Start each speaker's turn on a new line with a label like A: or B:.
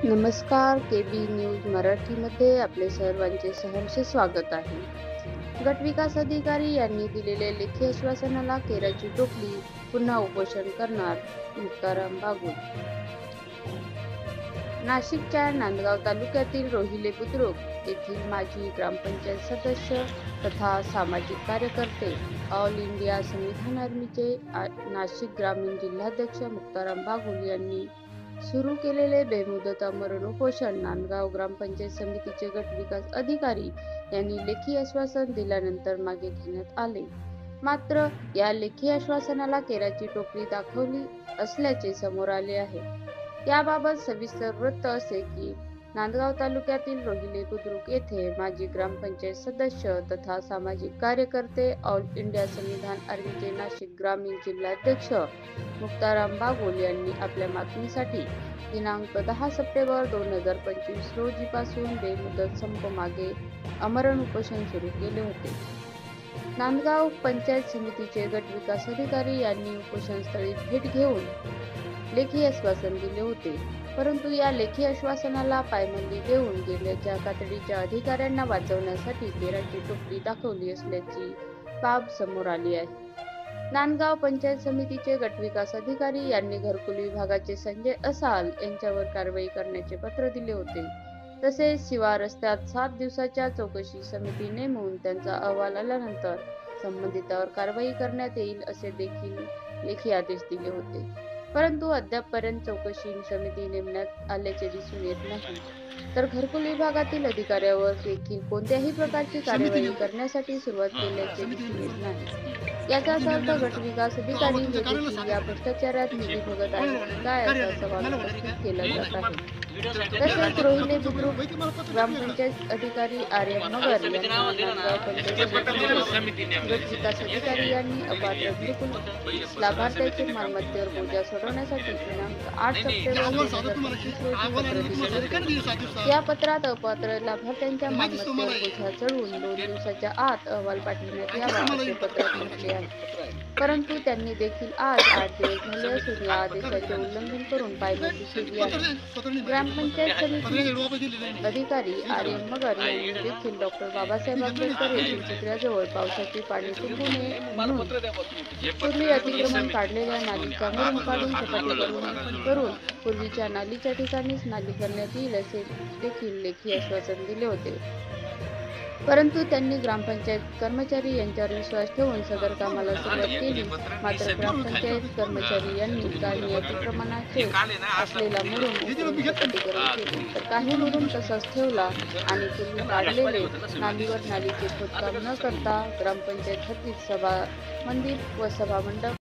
A: नमस्कार. KB news मराठीमध्ये आपले सर्वांचे सहर्ष स्वागत आहे. गटविकास अधिकारी यांनी दिलेल्या लेखी आश्वासनाला केराची टोपली, पुन्हा उपोषण करणार मुक्ताराम बागुल. नाशिकच्या नांदगाव तालुक्यातील रोहिले बुद्रुक येथील माजी ग्रामपंचायत सदस्य तथा सामाजिक कार्यकर्ते, ऑल इंडिया संविधान आर्मीचे नाशिक ग्रामीण जिल्हाध्यक्ष मुक्ताराम बागुल यांनी सुरू केलेले बेमुदत आमरण उपोषण नांदगाव ग्रामपंचायत समितीचे गटविकास अधिकारी यांनी लेखी आश्वासन दिल्यानंतर मागे घेण्यात आले. मात्र या लेखी आश्वासनाला केराची टोपली दाखवली असल्याचे समोर आले आहे. याबाबत सविस्तर वृत्त असे की नांदगाव तालुक्यातील रोहिले बुद्रुक येथे माजी ग्रामपंचायत सदस्य तथा सामाजिक कार्यकर्ते, ऑल इंडिया संविधान आर्मीचे नाशिक ग्रामीण जिल्हाध्यक्ष मुक्ताराम बागुल यांनी आपल्या मागणीसाठी दिनांक 10 सप्टेंबर 2025 रोजीपासून बेमुदत संप मागे आमरण उपोषण सुरू केले होते. नांदगाव पंचायत समितीचे गटविकास अधिकारी यांनी उपोषणस्थळी भेट घेऊन लेखी आश्वासन दिले होते. परंतु या लेखी आश्वासनाला पायमल्ली देऊन गेल्याच्या तातडीच्या अधिकाऱ्यांना वाचवण्यासाठी केराची टोपली दाखवली असल्याची बाब समोर आली आहे. नांदगाव पंचायत समितीचे गटविकास अधिकारी यांनी घरकुल विभागाचे संजय असाल यांच्यावर कारवाई करण्याचे पत्र दिले होते. तसेच शिवार रस्त्यात 7 दिवसाच्या चौकशी समिती नेमून त्यांचा अहवाल आल्यानंतर संबंधितांवर कारवाई करण्यात येईल असे देखील लेखी आदेश दिले होते. परंतु अद्यापपर्यंत चौकशी समिती नेमण्यात आल्याचे दिसून येत नाही. तर घरकुल विभागातील अधिकाऱ्यावर देखील कोणत्याही प्रकारची कार्यवाही करण्यासाठी सुरुवात केल्याचे दिसून येत नाही. याचाच अर्थ गटविकास अधिकारी हे देखील या भ्रष्टाचारात निधी बघत आहेत काय असा सवाल उपस्थित केला जात आहे. तसेच रोहिले बुद्रुक ग्रामपंचायत अधिकारी आर्यन मगर यांनी नांदगाव पंचायत गटविकास अधिकारी यांनी अपात्र घरकुल लाभार्थ्याचे मालमत्तेवर बोजा सोडवण्यासाठी दिनांक 8 सप्टेंबर 2025 रोजी पत्र दिले होते. या पत्रात अपात्र लाभार्थ्यांच्या मालमत्तेवर बोजा चढवून 2 दिवसाच्या आत अहवाल पाठविण्यात यावा असे पत्रात म्हटले आहे. परंतु त्यांनी देखील आज 8 दिवस झाले असून या आदेशाचे उल्लंघन करून पायमल्ली केली आहे. ग्रामपंचायत समिती अधिकारी आर्यन मगर यांनी देखील डॉक्टर बाबासाहेब आंबेडकर येथील चित्राजवळ पावसाचे पाणी तुंबू नये म्हणून पूर्वी अतिक्रमण काढलेल्या नालीचा मुरुम काढून सपाटी करून पूर्वीच्या नालीच्या ठिकाणीच नाली करण्यात येईल असे देखील लेखी आश्वासन दिले होते. परंतु त्यांनी ग्रामपंचायत कर्मचारी यांच्यावर विश्वास ठेवून सदर कामाला सुरुवात केली. मात्र ग्रामपंचायत कर्मचारी यांनी काही अतिक्रमणाचे असलेला मुरुम उचलून सपाटीकरण केले, तर काही मुरुम तसाच ठेवला आणि पूर्वी काढलेले नालीवर नालीचे खोदकाम न करता ग्रामपंचायत हद्दीत सभा मंदिर व सभामंडप